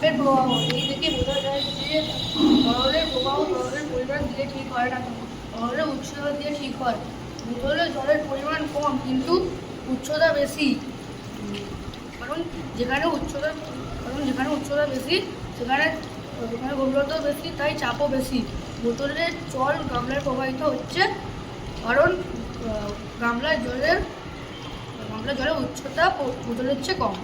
তরলের প্রবাহ এই থেকে বোঝা যায় যে তরলের প্রবাহ তরলের পরিমাণ দিয়ে ঠিক হয় না, তরলের উচ্চতা দিয়ে ঠিক হয়। বোতলে জলের পরিমাণ কম কিন্তু উচ্চতা বেশি, কারণ যেখানে উচ্চতা বেশি সেখানে গভীরতাও বেশি, তাই চাপও বেশি। বোতলের জল গামলায় প্রবাহিত হচ্ছে কারণ গামলার জলের উচ্চতা বোতলের চেয়ে কম।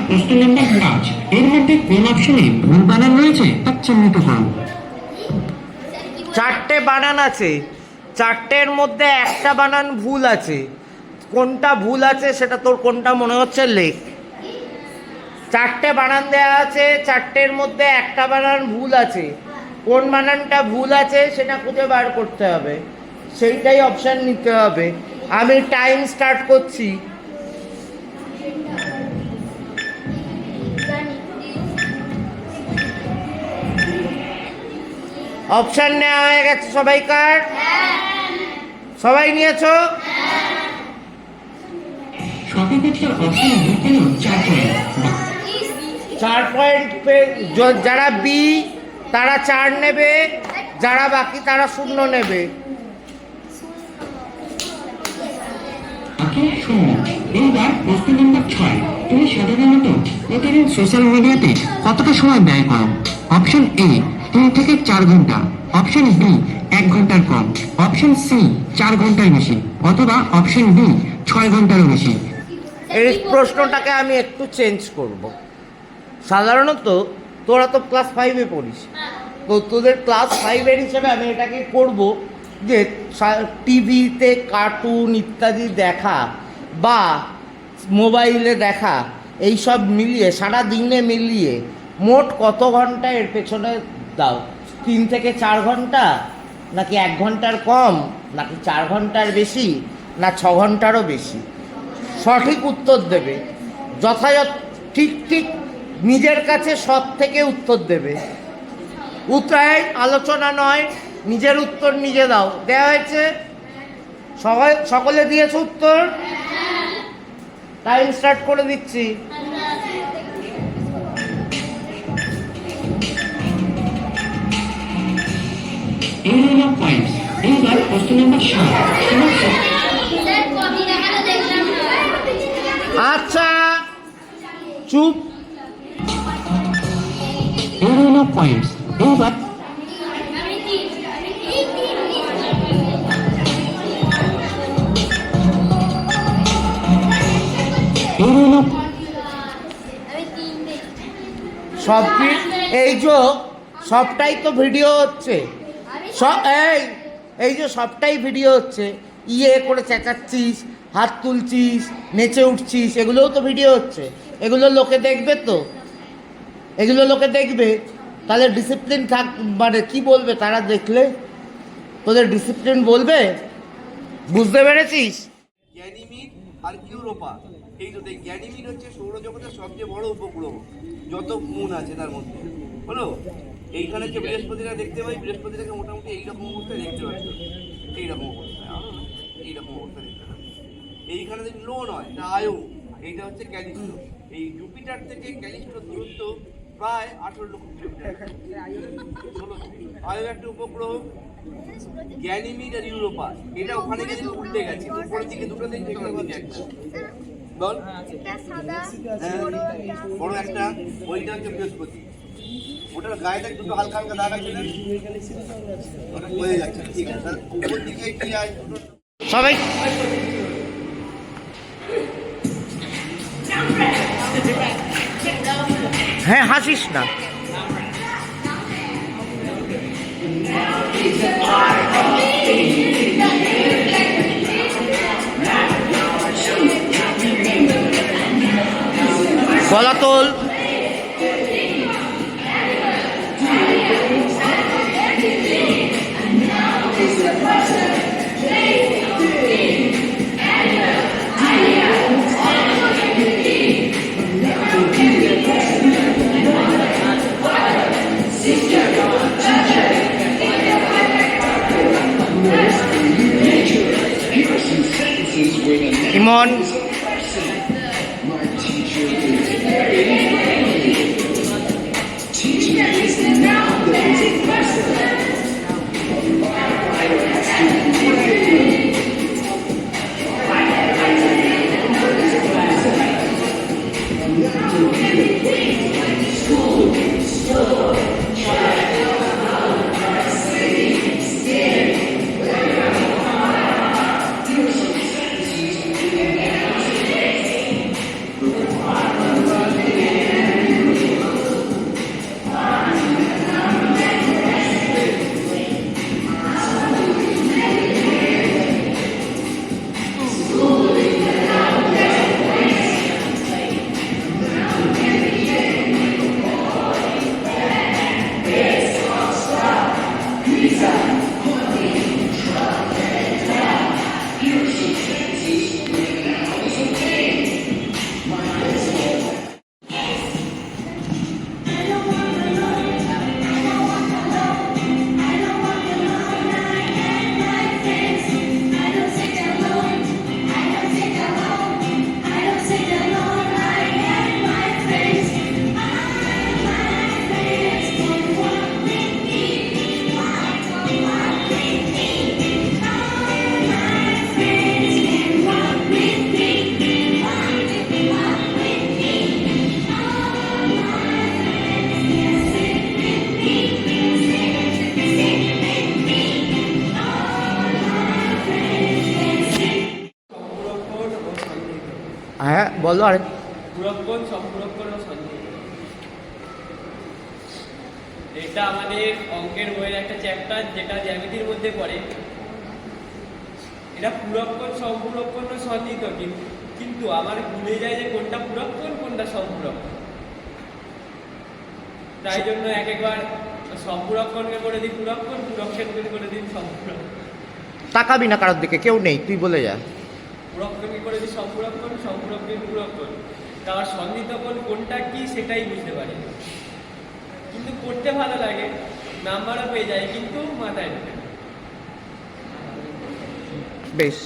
প্রশ্ন নম্বর 5 এর মধ্যে কোন অপশনে ভুল বানান রয়েছে তা চিহ্নিত করুন। চারটে বানান আছে, চারটের মধ্যে একটা বানান ভুল আছে। কোনটা ভুল আছে সেটা তোর কোনটা মনে হচ্ছে লেখ। চারটে বানান দেয়া আছে, চারটের মধ্যে একটা বানান ভুল আছে। কোন বানানটা ভুল আছে সেটা খুঁজে বার করতে হবে, সেইটাই অপশান নিতে হবে। আমি টাইম স্টার্ট করছি। অপশান নেওয়া হয়ে গেছে সবাইকার? সবাই নিয়েছো? চার পয়েন্ট যারা বি তারা 4 নেবে, যারা বাকি তারা 0 নেবে। এইবার প্রশ্ন নম্বর 6 তুমি সাধারণত প্রতিদিন সোশ্যাল মিডিয়াতে কতটা সময় ব্যয় করো? অপশন এ 3 থেকে 4 ঘন্টা, অপশন বি 1 ঘন্টার কম, অপশন সি 4 ঘন্টার বেশি, অথবা অপশন ডি 6 ঘন্টারও বেশি। এই প্রশ্নটাকে আমি একটু চেঞ্জ করব। সাধারণত তোরা তো ক্লাস 5-এ পড়িস, তো তোদের ক্লাস 5-এর হিসেবে আমি এটাকে করব যে টিভিতে কার্টুন ইত্যাদি দেখা বা মোবাইলে দেখা এইসব মিলিয়ে সারা দিনে মিলিয়ে মোট কত ঘন্টা এর পেছনে দাও। 3 থেকে 4 ঘন্টা, নাকি 1 ঘন্টার কম, নাকি 4 ঘন্টার বেশি, না 6 ঘন্টারও বেশি? সঠিক উত্তর দেবে, যথাযথ ঠিক নিজের কাছে সৎ থেকে উত্তর দেবে। উত্তরায় আলোচনা নয়, নিজের উত্তর নিজে দাও। দেওয়া হয়েছে? সকলে দিয়েছে উত্তর? টাইম স্টার্ট করে দিচ্ছি। এইবার প্রশ্ন নম্বর 7। আচ্ছা চুপ। পয়েন্টস এইবার সব এই যে সবটাই তো ভিডিও হচ্ছে, এই যে সবটাই ভিডিও হচ্ছে। ইয়ে করে চেঁচাচ্ছিস, হাত তুলছিস, নেচে উঠছিস, এগুলোও তো ভিডিও হচ্ছে। এগুলো লোকে দেখবে তো, এগুলো লোকে দেখবে। তাহলে ডিসিপ্লিন থাক, মানে কি বলবে তারা দেখলে? তোদের ডিসিপ্লিন বলবে? বুঝতে পেরেছিস? গ্যানিমিড আর ইউরোপা, এই দুটো। গ্যানিমিড হচ্ছে সৌরজগতের সবচেয়ে বড় উপগ্রহ, যত মুন আছে তার মধ্যে, হলো। এইখানে যে বৃহস্পতিটা দেখতে পাই, বৃহস্পতিটাকে মোটামুটি এইরকম অবস্থায় দেখতে পাচ্ছি, এইরকম অবস্থায়, এইরকম অবস্থায় দেখতে পাচ্ছি। এইখানে যদি লো নয়, এটা আয়ো, এইটা হচ্ছে ক্যালিস্টো। এই জুপিটার থেকে ক্যালিস্টোর দূরত্ব প্রায় 18 লক্ষ কিলোমিটার। আয়ো একটা উপগ্রহ। গ্যানিমিড আর ইউরোপা, এটা ওখানে গিয়ে উল্টে গেছে, উপরের দিকে দুটো দিকে একটা বল। বড় একটা, ওইটা হচ্ছে বৃহস্পতি। ওটার গায়ে দেখ দুটো হালকা হালকা দাগ আছে, ওটা হয়ে যাচ্ছে। ঠিক আছে, তাহলে উপর দিকে কি আছে সবাই হ্যাঁ, হাসিস না। কলাতল ইমন হ্যাঁ বলো। আরে পুরক্ষণ, সম্পুরক্ষণ ও সন্ধি, এটা আমাদের অঙ্কের বইয়ের একটা চ্যাপ্টার, যেটা জ্যামিতির মধ্যে পড়ে। এটা পুরক্ষণ, সম্পুরক্ষণ ও সন্নিহিত, কিন্তু আমার ভুলে যায় যে কোনটা পুরক্ষণ কোনটা সম্পুরক্ষণ। তাই জন্য একবার সম্পুরক্ষণকে করে দিই পুরক্ষণ, পুরক্ষণকে করে দিই সম্পুরক্ষণ। তাকাবি না কারোর দিকে, কেউ নেই, তুই বলে যা। পুরক্ষণকে করে দিই সম্পুরক্ষণ, সম্পুরক্ষণ পুরক্ষণ। তার সন্নিহিতকোণ কোনটা কি সেটাই বুঝতে পারি, কিন্তু পড়তে ভালো লাগে, নাম্বারও পেয়ে যায়, কিন্তু মাথায় ঢোকে না। বেশ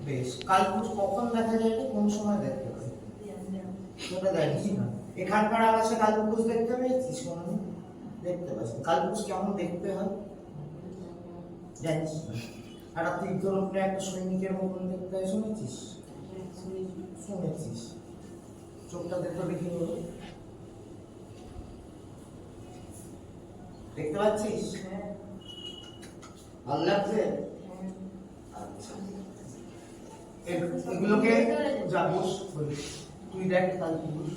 বেশ, কালপুজ কখন দেখা যায়, কোন সময় দেখতে পাই? সেটা জানিস না। এখানকার আকাশে কালপুজ দেখতে পেয়েছিস কোনোদিন? দেখতে পাচ্ছি। কালপুজ কেমন দেখতে হয় জানিস না? একটা তীর্থর উপরে একটা সৈনিকের মতন দেখতে হয়, শুনেছিস? শুনেছিস? চোখটা দেখতে দেখি বলো। দেখতে পাচ্ছিস? ভালো লাগছে? আচ্ছা, এগুলোকে যা বস বলি, তুই দেখ কালপুরুষ।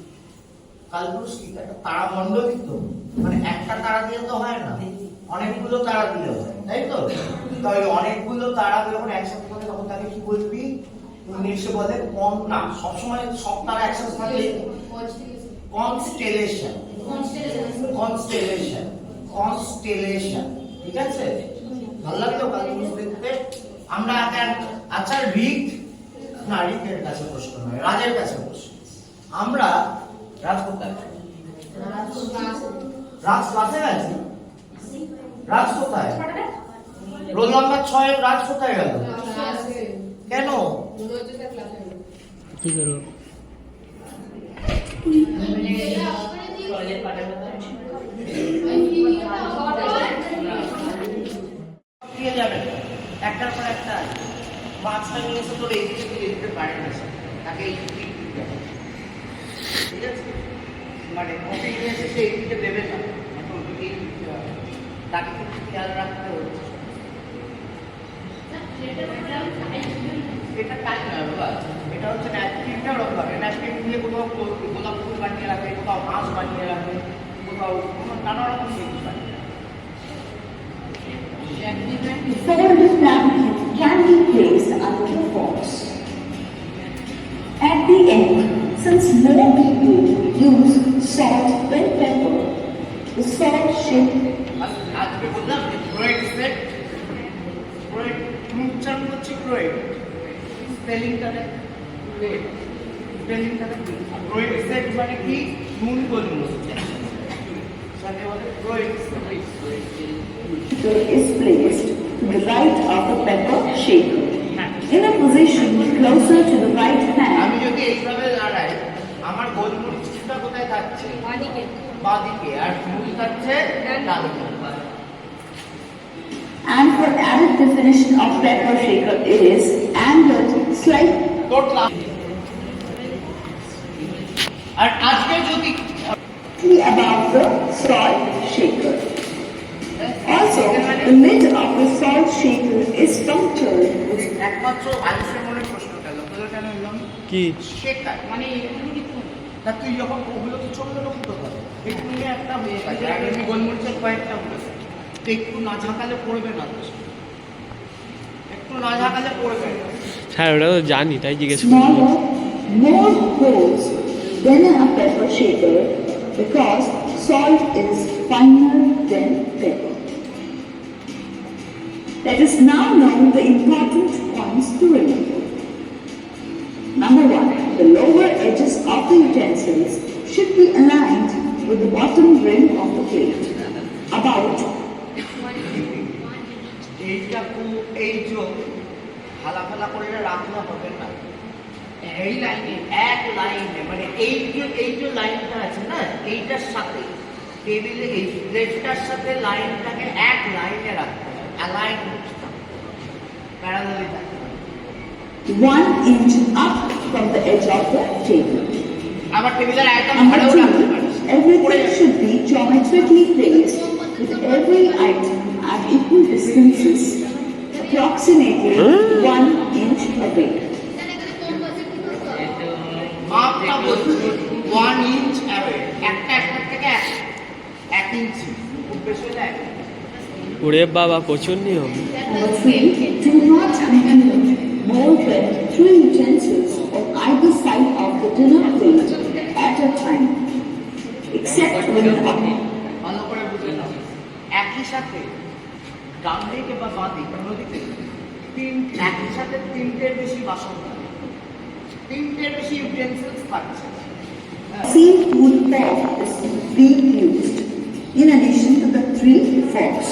কালপুরুষ কি একটা তারামণ্ডলী, তো মানে একটা তারা দিয়ে তো হয় না, অনেকগুলো তারা দিয়ে হয়, তাই তো? তাহলে অনেকগুলো তারা যখন একসাথে থাকে তখন তাকে কি বলবি? ইংলিশে বলে কন, না সবসময় সব তারা একসাথে থাকে কনস্টেলেশন। কনস্টেলেশন, কনস্টেলেশন, ঠিক আছে? ভালো লাগলো কালপুরুষ দেখতে? আমরা আচ্ছা ঋক, না ঋকের কাছে প্রশ্ন নয়, রাজের কাছে প্রশ্ন। আমরা রাজ কোথায়? রাজ ক্লাসে গেছে? রাজ কোথায়? রোল নাম্বার 6 রাজ কোথায় গেল? কেন? কি করবো? দিয়ে যাবে একটার পর একটা মাছটা নিয়ে এসে তোর এই দিকে দিতে পারে না, তাকে এই দিকে দিতে হবে। ঠিক আছে, মানে ওকে নিয়ে এসে সেই দিকে দেবে না, এখন ওকে দিতে হবে, তাকে কিন্তু খেয়াল রাখতে হচ্ছে। এটা কাজ নয় বাবা, এটা হচ্ছে ন্যাপকিনটা রকম, ন্যাপকিন দিয়ে কোথাও গোলাপ ফুল বানিয়ে রাখে, কোথাও মাছ বানিয়ে রাখে, কোথাও নানা রকম জিনিস বানিয়ে রাখে। Folded napkin can be placed under the box. At the end, since more people use salt than pepper, the salt should আজকে বললাম যে ক্রোয়েট সেট, ক্রোয়েট উচ্চারণ হচ্ছে ক্রোয়েট, স্পেলিংটা দেখ ক্রোয়েট, স্পেলিংটা দেখ ক্রোয়েট সেট মানে কি? নুন গোলমরিচ, সাথে বলে Croat is placed to the right of the pepper shaker. In a position closer to the right আমি hand, যদি এইভাবে দাঁড়াই, আমার গোলমরিচটা কোথায় থাকছে? বাঁদিকে। বাঁদিকে, আর নুন থাকছে ডানদিকে। and for added definition of pepper shaker is angled slightly আর আজকে যদি above the salt shaker. Also, the lid of the salt shaker is punctured with একমাত্র আয়ুষের মনে প্রশ্ন গেল, তোদের কেন এলাম? কি? শেখায় মানে তা তুই যখন ওগুলো তো ছোট ছোট ফুটো করে একটু নিয়ে একটা হয়ে গেছে, আর এমনি গোলমরিচের কয়েকটা হয়ে গেছে, তো একটু না ঝাঁকালে পড়বে না, একটু না ঝাঁকালে পড়বে না। হ্যাঁ ওটা তো জানি, তাই জিজ্ঞেস করলাম। smaller, more holes than a pepper shaker because salt is finer than pepper. Let us now know the important points to remember. Number 1, the lower edges of the utensils should be aligned with the bottom rim of the plate. About এইটা এই যোগ ফালা ফালা করে রাখলে হবে না, এই লাইনে এক লাইনে, মানে এই যে লাইনটা আছে না, এইটার সাথে টেবিলে এই প্লেটটার সাথে লাইনটাকে এক লাইনে রাখতে হবে, অ্যালাইন প্যারালালি থাকতে হবে। 1 inch up from the edge of the table. আবার টেবিলের একদম Number ধারেও রাখতে পারিস। 2, everything should be geometrically placed with every item at equal distances, approximately 1 inch away. মাপটা বলছি 1 ইঞ্চ অ্যাওয়ে, একটা থেকে 1 ইঞ্চি, খুব বেশি হলে 1 ইঞ্চি। ওরে বাবা প্রচুর নিয়ম। Number 3, do not include more than 3 utensils on either side of the dinner plate at a time, except when ভালো করে বুঝে নাও, একই সাথে ডান দিকে বা বাঁ দিকে অন্যদিকে একই সাথে 3টের বেশি বাসন থাকে, 3টের বেশি ইউটেন্সিলস থাকছে। same food fork is being used in addition to the 3 forks.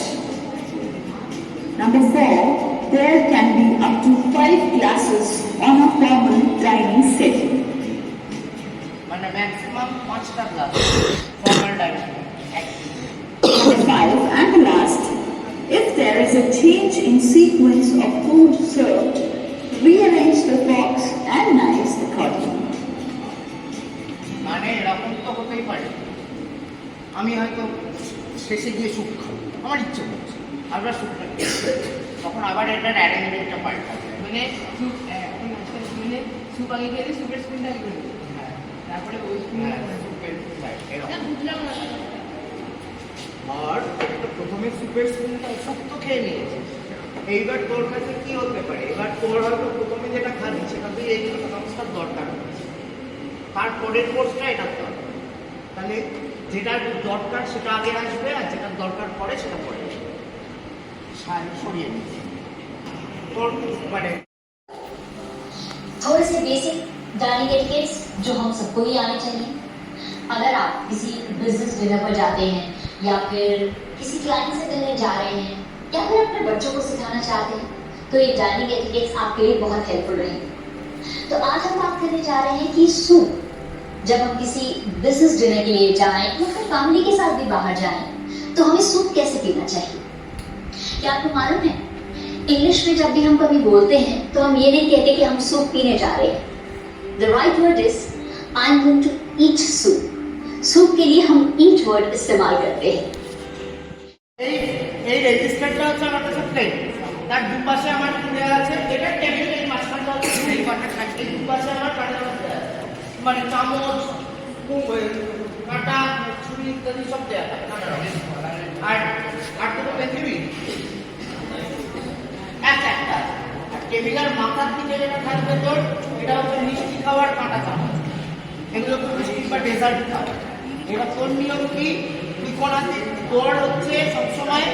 Number 4, there can be up to 5 glasses on a formal dining setting. মানে ম্যাক্সিমাম 5টা glass formal dining. Number 5 and the last, if there is a change in sequence of food served, rearrange the forks and knives accordingly. মানে এরকম তো হতেই পারে, আমি হয়তো শেষে গিয়ে স্যুপ খাবো, আমার ইচ্ছে করছে, আবার স্যুপ খাবো, তখন আবার এটার অ্যারেঞ্জমেন্টটা পাল্টাবে। মানে স্যুপ এখন আজকাল মানে স্যুপ আগে খেলে স্যুপের স্পুনটা আগে করে দিতে হবে। তারপরে ওই স্পুন বুঝলাম না। আর একটা প্রথমে স্যুপের স্পুনটা স্যুপ তো খেয়ে নিয়েছিস, এইবার তোর কাছে কি হতে পারে, এবার তোর হয়তো প্রথমে যেটা খাচ্ছিস সেটা তুই এই সমস্যার দরকার হচ্ছে, তারপরের কোর্সটা এটা দরকার, তাহলে যেটা দরকার সেটা আগে আসবে, আর যেটা দরকার পরে সেটা পরে আসবে। সরিয়ে নিচ্ছে তোর মানে थोड़े से बेसिक डाइनिंग एटिकेट्स जो हम सबको ही आने चाहिए। अगर आप किसी बिजनेस डिनर पर जाते हैं या फिर किसी क्लाइंट से मिलने जा रहे हैं या फिर अपने बच्चों को सिखाना चाहते हैं तो ये डाइनिंग एटिकेट्स आपके लिए बहुत हेल्पफुल रहेंगे। तो आज हम बात करने जा रहे हैं कि सूप, जब हम किसी बिजनेस डिनर के लिए जाएं या फिर फैमिली के साथ भी बाहर जाएं तो हमें सूप कैसे पीना चाहिए। क्या आपको मालूम है इंग्लिश में जब भी हम कभी बोलते हैं तो हम ये नहीं कहते कि हम सूप पीने जा रहे हैं। The right word is I am going to eat soup. Soup के लिए हम ईट वर्ड इस्तेमाल करते हैं। এই রেজিস্টারটা হচ্ছে আমার কাছে প্লেন, তার দুপাশে আমার কি দেওয়া আছে, এটা টেবিল, এই মাঝখানটা হচ্ছে এই পাটা থাকবে, দুপাশে আমার কাটা দেওয়া আছে, মানে চামচ, কাটা, ছুরি ইত্যাদি সব দেওয়া থাকে। আর আর তো পেন দিবি একটা, আর টেবিলের মাথার দিকে যেটা থাকবে তোর, এটা হচ্ছে মিষ্টি খাওয়ার কাঁটা চামচ, এগুলো মিষ্টি বা ডেজার্ট খাওয়া। এটা তোর নিয়ম কি, ত্রিকোণাতে তোর হচ্ছে সবসময়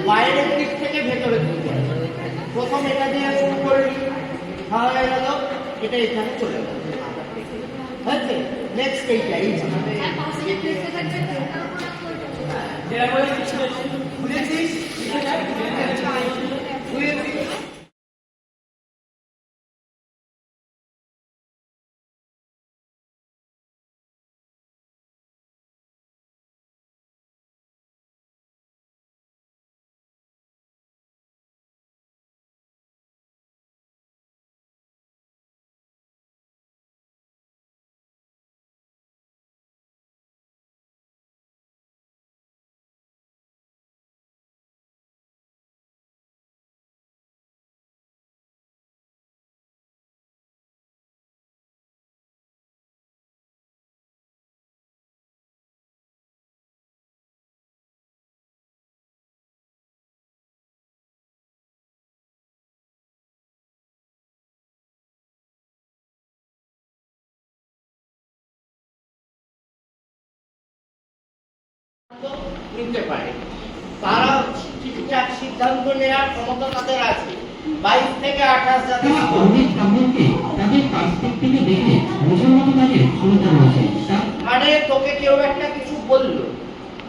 বাইরের দিক থেকে ভেতরে তুলতে হবে। প্রথম এটা দিয়ে শুরু করবি, হয়ে গেল, এটা এখানে চলে গেল, হয়েছে। নেক্সট এইটা এই যেটা বলেছিস বুঝেছিস, বুঝেছিস। নিতে পারে, তারা ঠিকঠাক সিদ্ধান্ত নেওয়ার ক্ষমতা তাদের আছে। 22 থেকে 28 যাদের তারা অনেক প্রবলেমকে তাদের পার্সপেক্টিভে দেখে বোঝার মতো তাদের ক্ষমতা রয়েছে। মানে তোকে কেউ একটা কিছু বললো,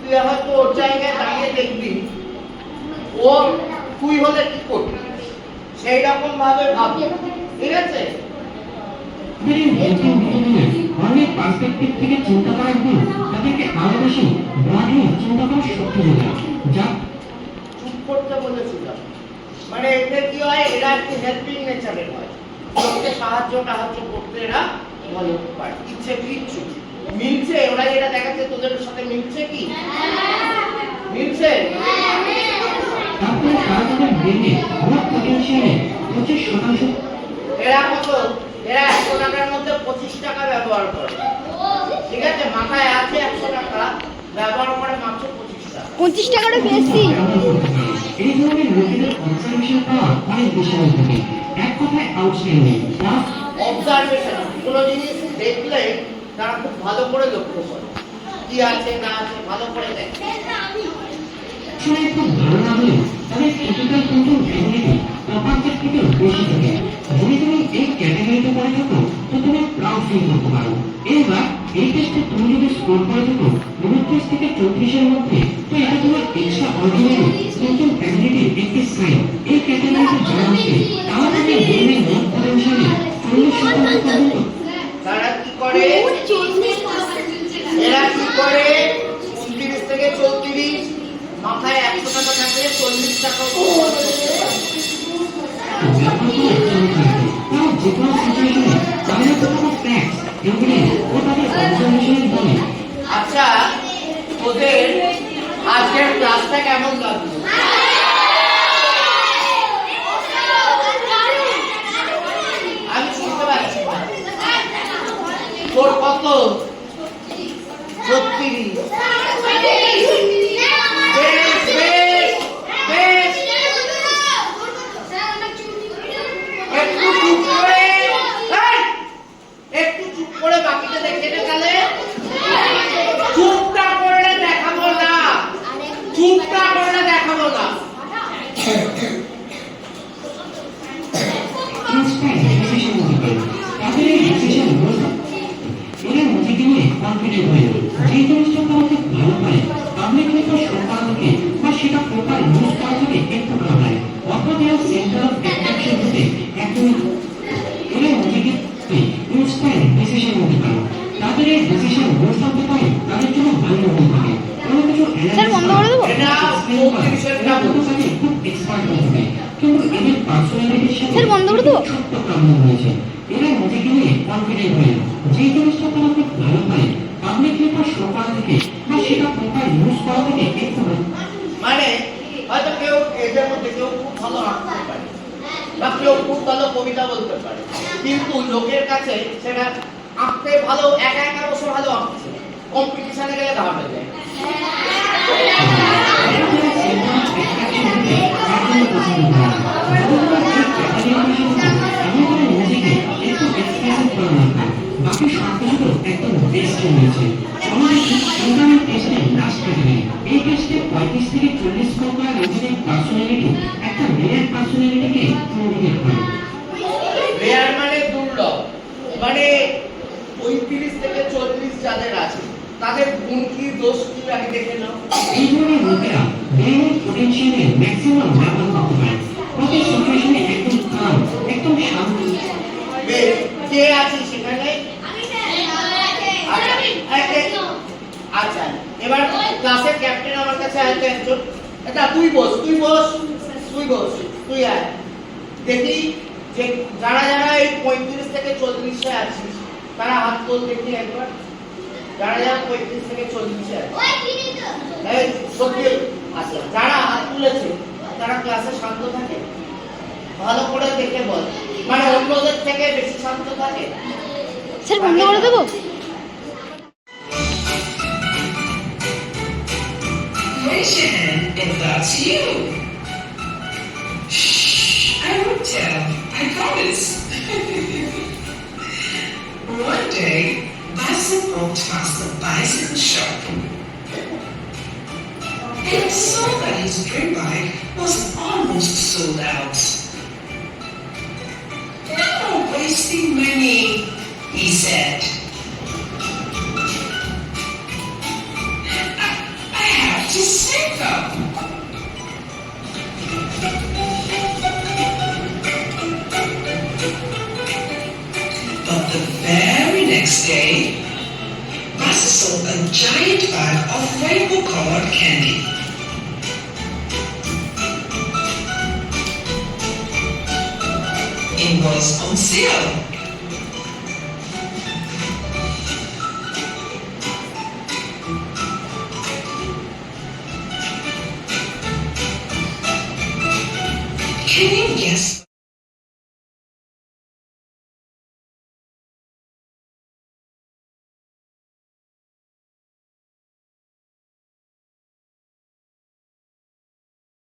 তুই হয়তো ওর জায়গায় দাঁড়িয়ে দেখবি ও তুই হলে কি করবি, সেই রকম ভাবে ভাবি, ঠিক আছে। অনেক পার্সপেক্টিভ থেকে চিন্তা করার গুণ তাদেরকে আরো বেশি ব্রডলি চিন্তা করার শক্তি যোগায়, যা চুপ করতে বলেছিলাম। মানে এতে কি হয়, এরা একটু হেল্পিং নেচারের হয়, লোককে সাহায্য করতে এরা ভালো পারে। ইচ্ছে কিচ্ছু মিলছে, ওরা যেটা দেখাচ্ছে তোদের সাথে মিলছে কি, মিলছে। তারপরে তারা তাদের ব্রেনে গ্রোথ পটেনশিয়ালে 25% এরা কত, এরা 100 টাকার মধ্যে 25 টাকা ব্যবহার করে, ঠিক আছে। মাথায় আছে 100 টাকা, ব্যবহার করে মাত্র 25 টাকা। 25 টাকাটা বেশি। এই ধরনের লোকেদের অবজারভেশন পাওয়ার অনেক বেশি হয়ে থাকে, এক কথায় আউটস্ট্যান্ডিং। অবজারভেশন, কোনো জিনিস দেখলে তারা খুব ভালো করে লক্ষ্য করে, কি আছে না আছে ভালো করে দেখে। আসলে খুব ভালো না হলেও তাদের ক্রিটিক্যাল থিঙ্কিং অ্যাবিলিটি অপারচের থেকে বেশি থাকে। যদি তুমি এই ক্যাটাগরিতে করে থাকো তো তুমি প্রাউড ফিল করতে পারো। এবার এই টেস্টে তুমি যদি স্কোর করে থাকো 29 থেকে 34 এর মধ্যে, তো এটা তোমার এক্সট্রা অর্ডিনারি থিঙ্কিং অ্যাবিলিটির একটি সাইন। এই ক্যাটাগরিতে যারা আছে তারা তাদের ব্রেনের গ্রোথ পটেনশিয়ালে 40% পর্যন্ত। তারা কি করে, এরা কি করে, 29 থেকে 34, মাথায় 100 টাকা থাকলে 40 টাকা কিন্তু এদের পার্সোনালিটির সাথে স্যার, বন্ধ করে দেবো? ছোট্ট প্রবলেম হয়েছে। এরা নিজেকে নিয়ে কনফিডেন্ট হয়ে যে জিনিসটা তারা খুব ভালো পারে পাবলিকলি তা শো করা থেকে বা সেটা প্রপার ইউজ করা থেকে একটু মানে হয়তো কেউ এদের মধ্যে কেউ খুব ভালো আঁকতে পারে বা কেউ খুব ভালো কবিতা বলতে পারে, কিন্তু লোকের কাছে সেটা আঁকতে ভালো একা একা বসে ভালো আঁকছে, কম্পিটিশনে গেলে দাঁড়াতে যায়। বাকি সবকিছু একদম বেস্ট হয়েছে। ইন্টারনেট টেস্টে লাস্ট ক্যাটাগরি, এই টেস্টে 35 থেকে 40 স্কোর করা নিজেদের পার্সোনালিটি একটা রেয়ার পার্সোনালিটিকে ইন্ডিকেট করে। রেয়ার মানে দুর্লভ, মানে 35 থেকে 40 যাদের আছে তাদের গুণ কি দোষ কি আগে দেখে নাও। এই ধরনের লোকেরা ব্রেনের পোটেনশিয়ালের ম্যাক্সিমাম ব্যবহার করতে পারে। প্রতি সিচুয়েশনে একদম কাম, একদম শান্ত। বেশ, কে আছে সেখানে? আচ্ছা, এবার ক্লাসের ক্যাপ্টেন আমার কাছে আসবে একজন। এটা তুই বস, তুই বস, তুই বস, তুই আয়। দেখি যে যারা যারা এই 35 থেকে 40-এ আছিস তারা হাত তোল দেখি একবার। যারা যারা 35 থেকে 40-এ আছে, এই সত্যি আচ্ছা, যারা হাত তুলেছে তারা ক্লাসে শান্ত থাকে? ভালো করে দেখে বল, মানে অন্যদের থেকে বেশি শান্ত থাকে? স্যার, বন্ধ করে দেবো? Raise your hand if that's you. Shh, I won't tell. I promise. One day, Basil walked past the bicycle shop and saw that his dream bike was almost sold out. "No wasting money," he said. I have to save them. But the very next day, Basil saw a giant bag of rainbow-colored candy. It was on sale. Can you guess